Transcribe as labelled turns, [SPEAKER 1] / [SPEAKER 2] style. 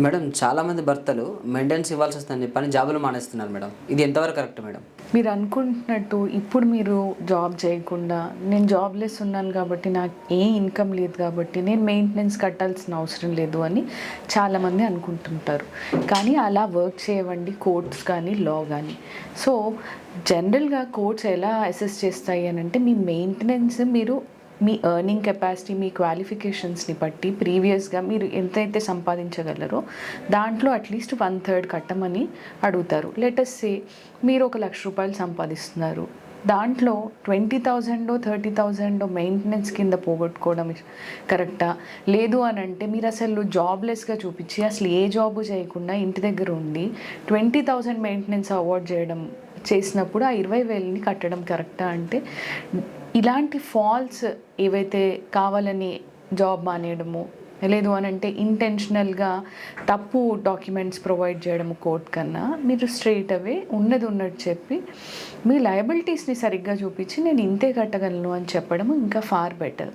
[SPEAKER 1] Madam చాలామంది భర్తలు maintenance ఇవ్వాల్సి వస్తుందని చెప్పని జాబులు మానేస్తున్నారు మేడం. ఇది ఎంతవరకు కరెక్ట్ మేడం?
[SPEAKER 2] మీరు అనుకుంటున్నట్టు ఇప్పుడు మీరు జాబ్ చేయకుండా నేను జాబ్లెస్ ఉన్నాను కాబట్టి నాకు ఏ ఇన్కమ్ లేదు కాబట్టి నేను మెయింటెనెన్స్ కట్టాల్సిన అవసరం లేదు అని చాలామంది అనుకుంటుంటారు. కానీ అలా వర్క్ చేయవండి కోర్ట్స్ కానీ లా కానీ. సో జనరల్గా కోర్ట్స్ ఎలా అసెస్ చేస్తాయి అని అంటే మీ మెయింటెనెన్స్ మీరు మీ ఎర్నింగ్ కెపాసిటీ మీ క్వాలిఫికేషన్స్ని బట్టి ప్రీవియస్గా మీరు ఎంతైతే సంపాదించగలరో దాంట్లో అట్లీస్ట్ 1/3 కట్టమని అడుగుతారు. లెటస్ సే మీరు ₹1,00,000 సంపాదిస్తున్నారు, దాంట్లో 20,000 30,000 మెయింటెనెన్స్ కింద పోగొట్టుకోవడం కరెక్టా? లేదు అని అంటే మీరు అసలు జాబ్లెస్గా చూపించి అసలు ఏ జాబు చేయకుండా ఇంటి దగ్గర ఉండి 20,000 మెయింటెనెన్స్ అవార్డ్ చేసినప్పుడు ఆ 20,000ని కట్టడం కరెక్టా అంటే ఇలాంటి ఫాల్స్ ఏవైతే కావాలని జాబ్ మానేయడము లేదు అని అంటే ఇంటెన్షనల్గా తప్పు డాక్యుమెంట్స్ ప్రొవైడ్ చేయడము కోర్ట్ కన్నా మీరు స్ట్రెయిట్ అవే ఉన్నది ఉన్నట్టు చెప్పి మీ లయబిలిటీస్ని సరిగ్గా చూపించి నేను ఇంతే కట్టగలను అని చెప్పడం ఇంకా ఫార్ బెటర్.